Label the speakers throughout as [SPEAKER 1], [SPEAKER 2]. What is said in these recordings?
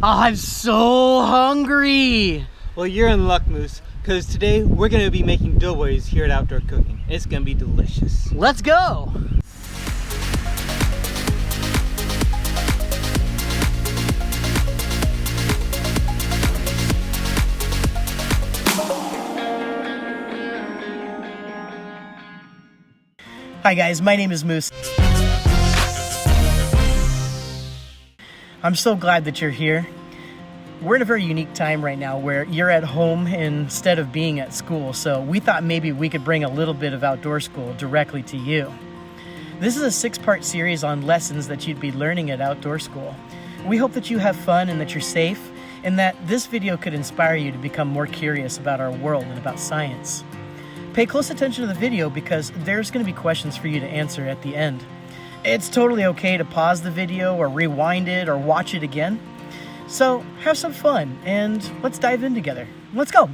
[SPEAKER 1] Oh, I'm so hungry!
[SPEAKER 2] Well, you're in luck, Moose, because today we're going to be making doughboys here at Outdoor Cooking. It's going to be delicious.
[SPEAKER 1] Let's go! Hi guys, my name is Moose. I'm so glad that you're here. We're in a very unique time right now where you're at home instead of being at school, so we thought maybe we could bring a little bit of outdoor school directly to you. This is a 6-part series on lessons that you'd be learning at outdoor school. We hope that you have fun and that you're safe, and that this video could inspire you to become more curious about our world and about science. Pay close attention to the video because there's going to be questions for you to answer at the end. It's totally okay to pause the video or rewind it or watch it again. So have some fun and let's dive in together. Let's go.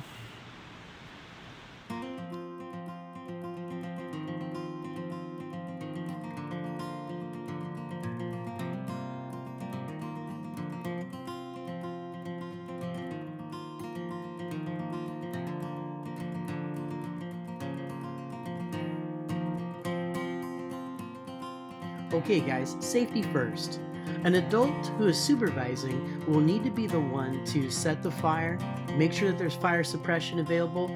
[SPEAKER 1] Okay guys, safety first. An adult who is supervising will need to be the one to set the fire, make sure that there's fire suppression available,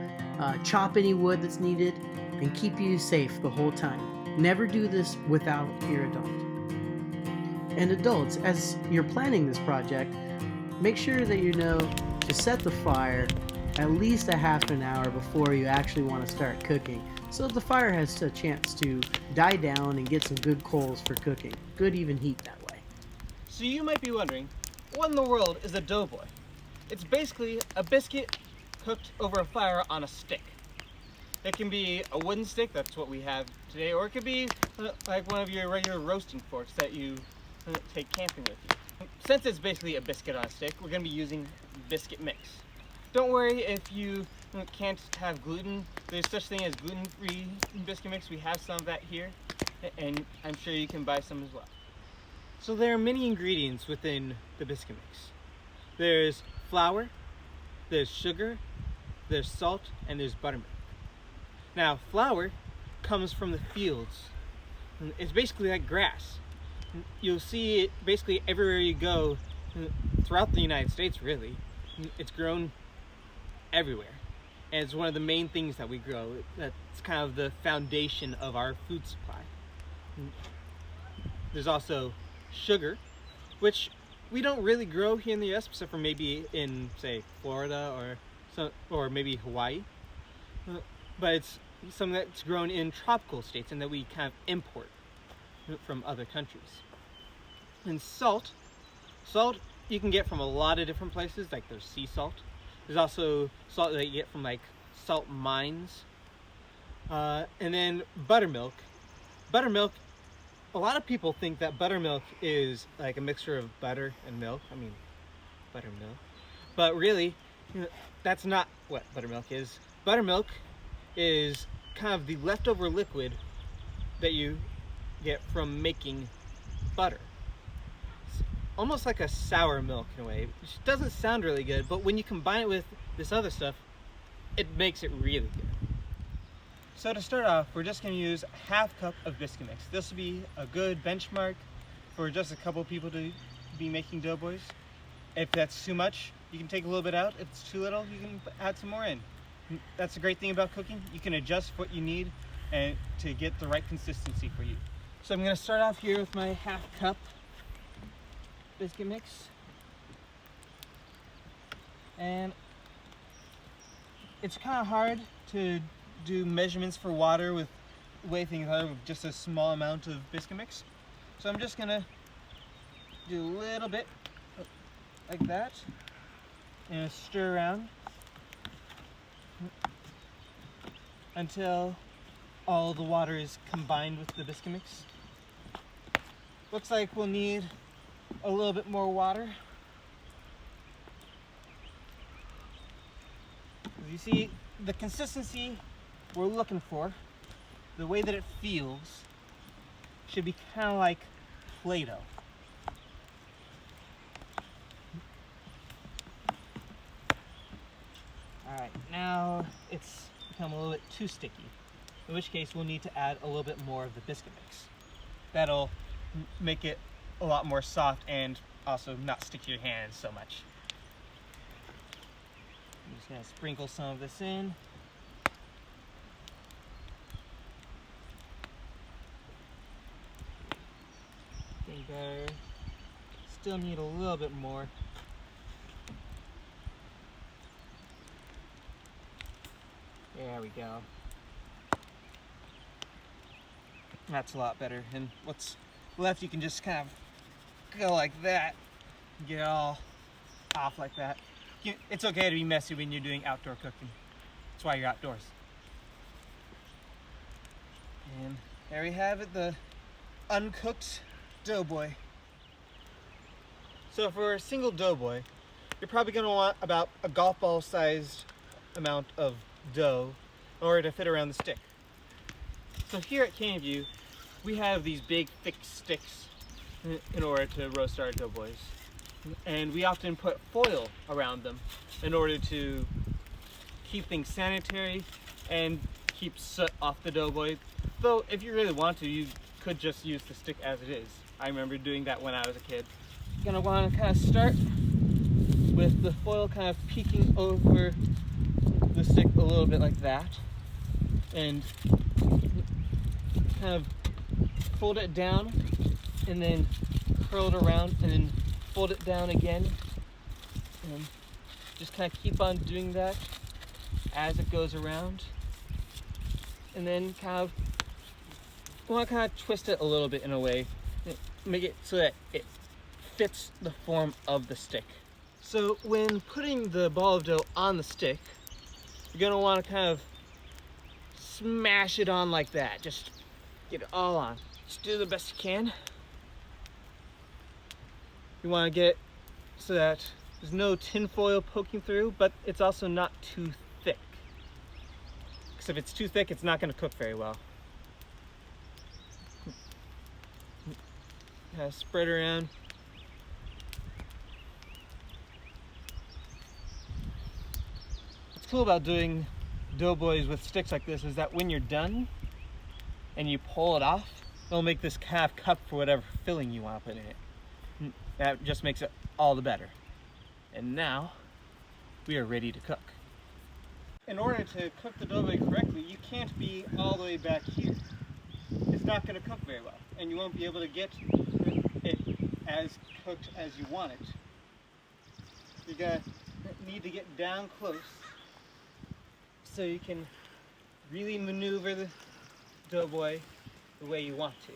[SPEAKER 1] chop any wood that's needed, and keep you safe the whole time. Never do this without your adult. And adults, as you're planning this project, make sure that you know to set the fire at least a half an hour before you actually want to start cooking, so the fire has a chance to die down and get some good coals for cooking. Good even heat that way.
[SPEAKER 2] So you might be wondering, what in the world is a doughboy? It's basically a biscuit cooked over a fire on a stick. It can be a wooden stick, that's what we have today, or it could be like one of your regular roasting forks that you take camping with you. Since it's basically a biscuit on a stick, we're going to be using biscuit mix. Don't worry if you can't have gluten. There's such thing as gluten-free biscuit mix. We have some of that here, and I'm sure you can buy some as well. So there are many ingredients within the biscuit mix. There's flour, there's sugar, there's salt, and there's buttermilk. Now, flour comes from the fields. It's basically like grass. You'll see it basically everywhere you go throughout the United States, really. It's grown everywhere. And it's one of the main things that we grow. That's kind of the foundation of our food supply. There's also sugar, which we don't really grow here in the US, except for maybe in, say, Florida or maybe Hawaii. But it's something that's grown in tropical states and that we kind of import from other countries. And salt you can get from a lot of different places, like there's sea salt. There's also salt that you get from like salt mines. And then buttermilk. Buttermilk, a lot of people think that buttermilk is like a mixture of butter and milk. I mean, buttermilk. But really, that's not what buttermilk is. Buttermilk is kind of the leftover liquid that you get from making butter. Almost like a sour milk in a way, which doesn't sound really good, but when you combine it with this other stuff, it makes it really good. So to start off, we're just going to use a half cup of biscuit mix. This will be a good benchmark for just a couple people to be making doughboys. If that's too much, you can take a little bit out. If it's too little, you can add some more in. That's the great thing about cooking. You can adjust what you need and to get the right consistency for you. So I'm going to start off here with my half cup biscuit mix, and it's kind of hard to do measurements for water with the way things are with just a small amount of biscuit mix. So I'm just gonna do a little bit like that and stir around until all the water is combined with the biscuit mix. Looks like we'll need a little bit more water. As you see, the consistency we're looking for, the way that it feels, should be kind of like Play-Doh. Alright, now it's become a little bit too sticky, in which case we'll need to add a little bit more of the biscuit mix. That'll make it a lot more soft and also not stick to your hands so much. I'm just going to sprinkle some of this in. Getting better. Still need a little bit more. There we go. That's a lot better. And what's left, you can just kind of go like that. Get it all off like that. It's okay to be messy when you're doing outdoor cooking. That's why you're outdoors. And there we have it, the uncooked doughboy. So for a single doughboy, you're probably going to want about a golf ball sized amount of dough in order to fit around the stick. So here at Canyonview, we have these big thick sticks in order to roast our doughboys. And we often put foil around them in order to keep things sanitary and keep soot off the doughboy. Though if you really want to, you could just use the stick as it is. I remember doing that when I was a kid. You're gonna want to kind of start with the foil kind of peeking over the stick a little bit like that, and kind of fold it down and then curl it around and then fold it down again, and just kind of keep on doing that as it goes around. And then want to kind of twist it a little bit in a way, make it so that it fits the form of the stick. So when putting the ball of dough on the stick, you're going to want to kind of smash it on like that. Just get it all on. Just do the best you can. You want to get it so that there's no tin foil poking through, but it's also not too thick. Because if it's too thick, it's not going to cook very well. Kind of spread around. What's cool about doing doughboys with sticks like this is that when you're done and you pull it off, it'll make this kind of cup for whatever filling you want to put in it. That just makes it all the better. And now we are ready to cook. In order to cook the doughboy correctly, you can't be all the way back here. It's not going to cook very well, and you won't be able to get it as cooked as you want it. You're going to need to get down close so you can really maneuver the doughboy the way you want to.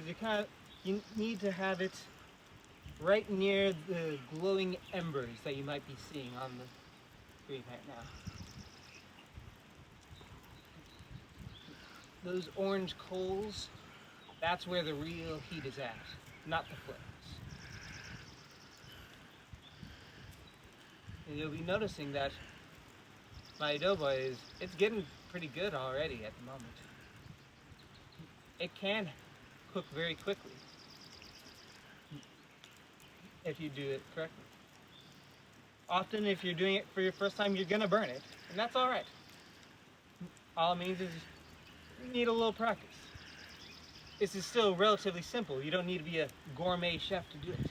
[SPEAKER 2] Because you need to have it right near the glowing embers that you might be seeing on the screen right now. Those orange coals, that's where the real heat is at, not the flames. And you'll be noticing that my doughboy it's getting pretty good already at the moment. It can cook very quickly if you do it correctly. Often if you're doing it for your first time, you're gonna burn it, and that's all right. All it means is you need a little practice. This is still relatively simple. You don't need to be a gourmet chef to do it.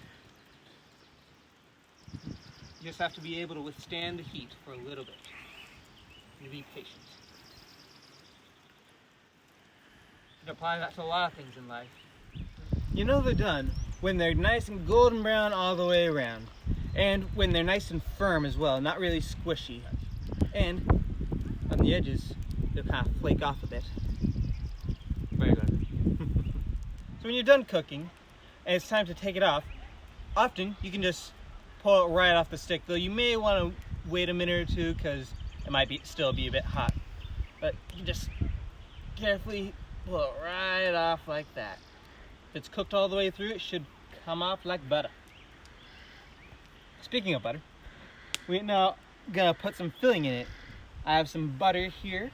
[SPEAKER 2] You just have to be able to withstand the heat for a little bit. And be patient. You can apply that to a lot of things in life. You know they're done when they're nice and golden brown all the way around. And when they're nice and firm as well, not really squishy. And on the edges, they'll kind of flake off a bit. Very good. So when you're done cooking and it's time to take it off, often you can just pull it right off the stick, though you may want to wait a minute or two because it might still be a bit hot. But you just carefully pull it right off like that. If it's cooked all the way through, it should come off like butter. Speaking of butter, we're now gonna put some filling in it. I have some butter here.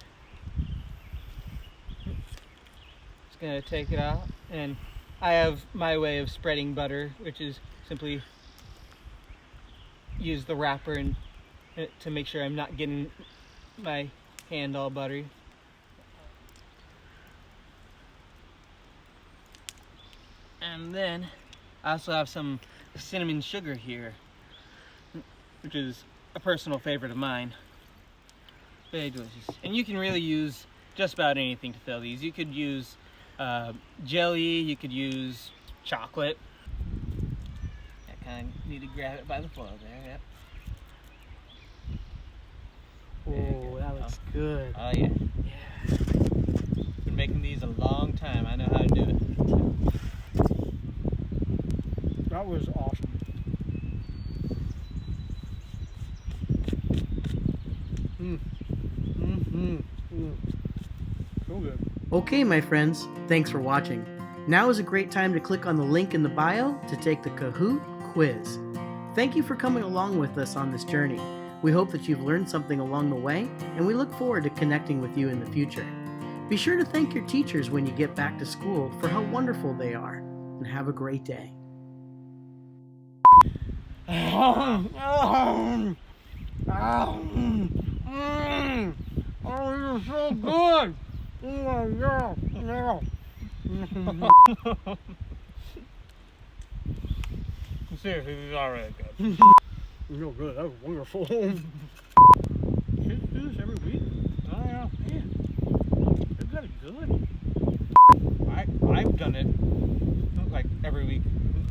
[SPEAKER 2] Just gonna take it out, and I have my way of spreading butter, which is simply use the wrapper and to make sure I'm not getting my hand all buttery. And then I also have some cinnamon sugar here, which is a personal favorite of mine. Very delicious. And you can really use just about anything to fill these. You could use jelly, you could use chocolate. I kind of need to grab it by the foil there, yep.
[SPEAKER 1] Oh, that looks good.
[SPEAKER 2] Oh yeah. Yeah. Been making these a long time. I know how to do it.
[SPEAKER 1] That was awesome. So good. Okay, my friends, thanks for watching. Now is a great time to click on the link in the bio to take the Kahoot quiz. Thank you for coming along with us on this journey. We hope that you've learned something along the way, and we look forward to connecting with you in the future. Be sure to thank your teachers when you get back to school for how wonderful they are, and have a great day. Oh, you're so good! Oh, yeah.
[SPEAKER 2] Seriously, this is already good.
[SPEAKER 1] Real good. That was wonderful. Kids do this every week.
[SPEAKER 2] Oh yeah.
[SPEAKER 1] Man, they've got it good.
[SPEAKER 2] I've done it like every week.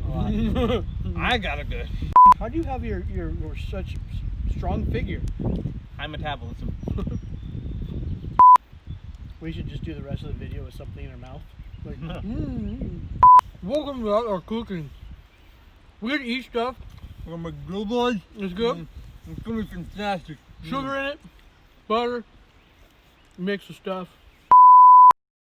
[SPEAKER 2] A lot. I got it good.
[SPEAKER 1] How do you have your such strong figure?
[SPEAKER 2] High metabolism.
[SPEAKER 1] We should just do the rest of the video with something in our mouth. Like,
[SPEAKER 3] Welcome to our cooking. We're gonna eat stuff.
[SPEAKER 2] We're gonna make blue blood.
[SPEAKER 3] It's good.
[SPEAKER 2] It's gonna be fantastic.
[SPEAKER 3] Sugar in it, butter, mix the stuff.